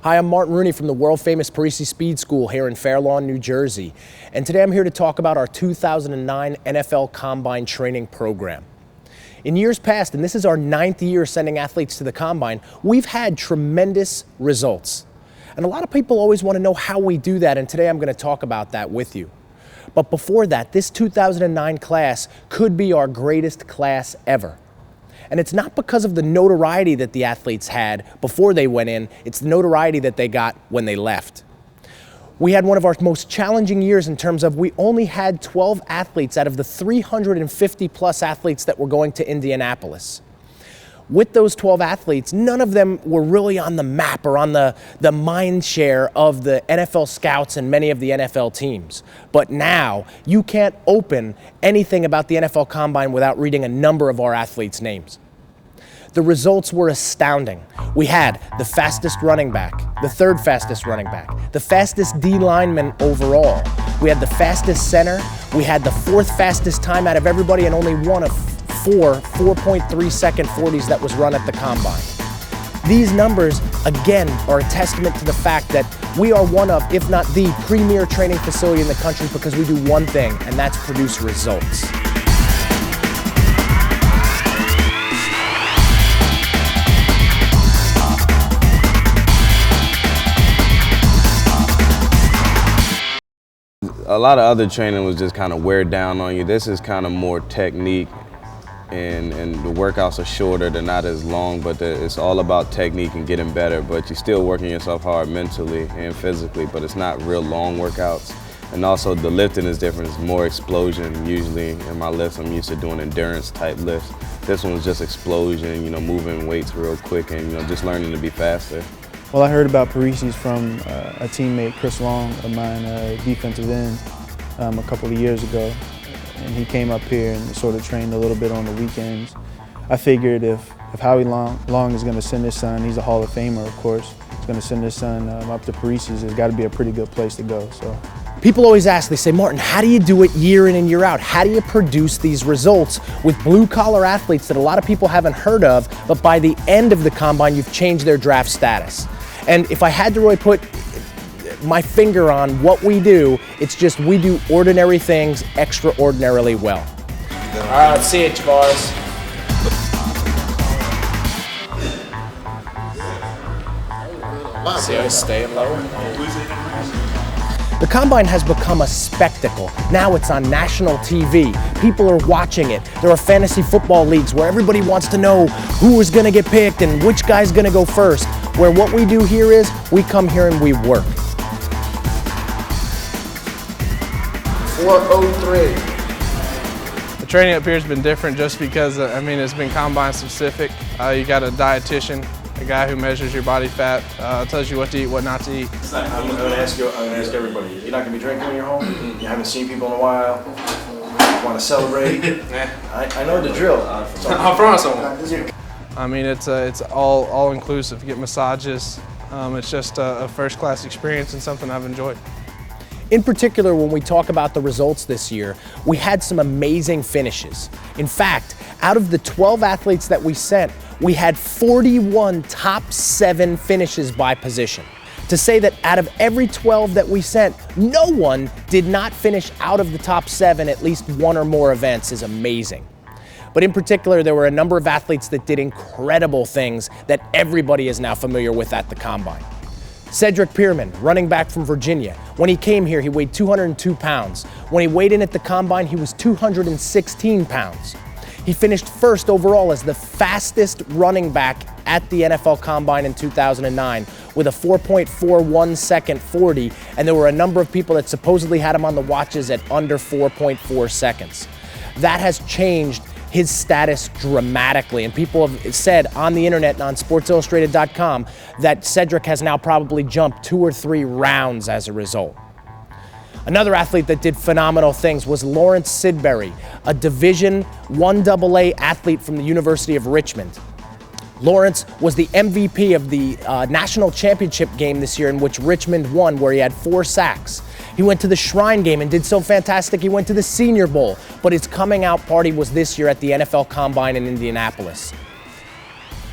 Hi, I'm Martin Rooney from the world-famous Parisi Speed School here in Fair Lawn, New Jersey. And today I'm here to talk about our 2009 NFL Combine Training Program. In years past, and this is our 9th year sending athletes to the Combine, we've had tremendous results. And a lot of people always want to know how we do that, and today I'm going to talk about that with you. But before that, this 2009 class could be our greatest class ever. And it's not because of the notoriety that the athletes had before they went in, it's the notoriety that they got when they left. We had one of our most challenging years in terms of we only had 12 athletes out of the 350 plus athletes that were going to Indianapolis. With those 12 athletes, none of them were really on the map or on the mind share of the NFL scouts and many of the NFL teams. But now, you can't open anything about the NFL Combine without reading a number of our athletes' names. The results were astounding. We had the fastest running back, the third fastest running back, the fastest D lineman overall. We had the fastest center. We had the fourth fastest time out of everybody and only one of 4.3 second 40s that was run at the Combine. These numbers, again, are a testament to the fact that we are one of, if not the premier training facility in the country because we do one thing, and that's produce results. A lot of other training was just kind of wear down on you. This is kind of more technique, and the workouts are shorter. They're not as long, but it's all about technique and getting better. But you're still working yourself hard mentally and physically, but it's not real long workouts. And also the lifting is different. It's more explosion. Usually in my lifts, I'm used to doing endurance type lifts. This one was just explosion, moving weights real quick and, just learning to be faster. Well, I heard about Parisi's from a teammate, Chris Long, of mine, defensive end, a couple of years ago. And he came up here and sort of trained a little bit on the weekends. I figured if Howie Long is going to send his son, he's a Hall of Famer, of course, he's going to send his son up to Parisi's, it's got to be a pretty good place to go. So. People always ask, they say, Martin, how do you do it year in and year out? How do you produce these results with blue-collar athletes that a lot of people haven't heard of, but by the end of the Combine, you've changed their draft status? And if I had to really put my finger on what we do, it's just we do ordinary things extraordinarily well. All right, let's see it, boys. See how he's staying low? The Combine has become a spectacle. Now it's on national TV. People are watching it. There are fantasy football leagues where everybody wants to know who is going to get picked and which guy's going to go first. Where what we do here is we come here and we work. 4:03. The training up here has been different just because, it's been Combine specific. You got a dietitian, a guy who measures your body fat, tells you what to eat, what not to eat. I'm going to ask everybody, you're not going to be drinking when you're home? You haven't seen people in a while? You want to celebrate? I know the drill. I'm from someone. It's all inclusive. You get massages. It's just a first class experience and something I've enjoyed. In particular, when we talk about the results this year, we had some amazing finishes. In fact, out of the 12 athletes that we sent, we had 41 top 7 finishes by position. To say that out of every 12 that we sent, no one did not finish out of the top 7 at least one or more events is amazing. But in particular, there were a number of athletes that did incredible things that everybody is now familiar with at the Combine. Cedric Pierman, running back from Virginia. When he came here, he weighed 202 pounds. When he weighed in at the Combine, he was 216 pounds. He finished first overall as the fastest running back at the NFL Combine in 2009 with a 4.41 second 40, and there were a number of people that supposedly had him on the watches at under 4.4 seconds. that has changed his status dramatically. And people have said on the internet and on SportsIllustrated.com that Cedric has now probably jumped 2 or 3 rounds as a result. Another athlete that did phenomenal things was Lawrence Sidbury, a Division I AA athlete from the University of Richmond. Lawrence was the MVP of the national championship game this year, in which Richmond won, where he had 4 sacks. He went to the Shrine Game and did so fantastic he went to the Senior Bowl, but his coming out party was this year at the NFL Combine in Indianapolis.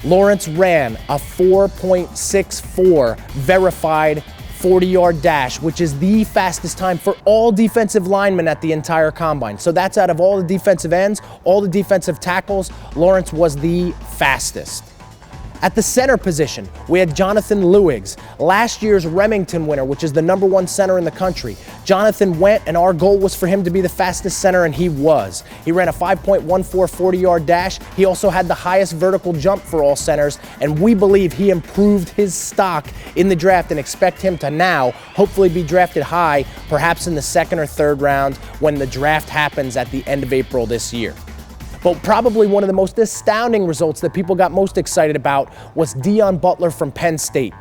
Lawrence ran a 4.64 verified 40-yard dash, which is the fastest time for all defensive linemen at the entire combine. So that's out of all the defensive ends, all the defensive tackles, Lawrence was the fastest. At the center position, we had Jonathan Lewigs, last year's Remington winner, which is the #1 center in the country. Jonathan went, and our goal was for him to be the fastest center, and he was. He ran a 5.14 40-yard dash. He also had the highest vertical jump for all centers, and we believe he improved his stock in the draft and expect him to now hopefully be drafted high, perhaps in the 2nd or 3rd round when the draft happens at the end of April this year. But probably one of the most astounding results that people got most excited about was Dion Butler from Penn State.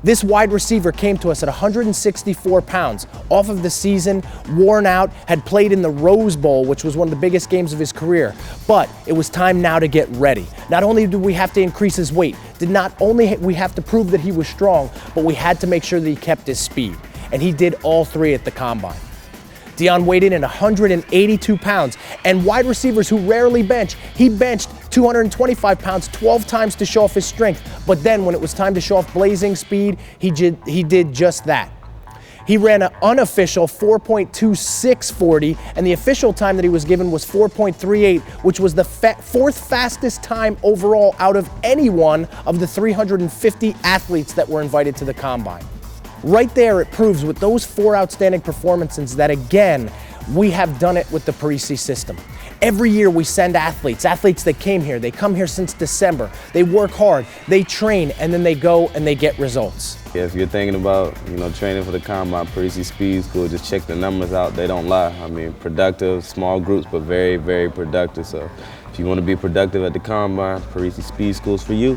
This wide receiver came to us at 164 pounds, off of the season, worn out, had played in the Rose Bowl, which was one of the biggest games of his career. But it was time now to get ready. Not only did we have to increase his weight, did not only we have to prove that he was strong, but we had to make sure that he kept his speed. And he did all 3 at the combine. Dion weighed in at 182 pounds, and wide receivers who rarely bench, he benched 225 pounds 12 times to show off his strength. But then when it was time to show off blazing speed, he did just that. He ran an unofficial 4.26 40, and the official time that he was given was 4.38, which was the 4th fastest time overall out of any one of the 350 athletes that were invited to the combine. Right there, it proves with those 4 outstanding performances that, again, we have done it with the Parisi system. Every year we send athletes that came here. They come here since December. They work hard, they train, and then they go and they get results. Yeah, if you're thinking about, training for the combine, Parisi Speed School, just check the numbers out. They don't lie. I mean, productive, small groups, but very, very productive. So if you want to be productive at the combine, Parisi Speed School's for you.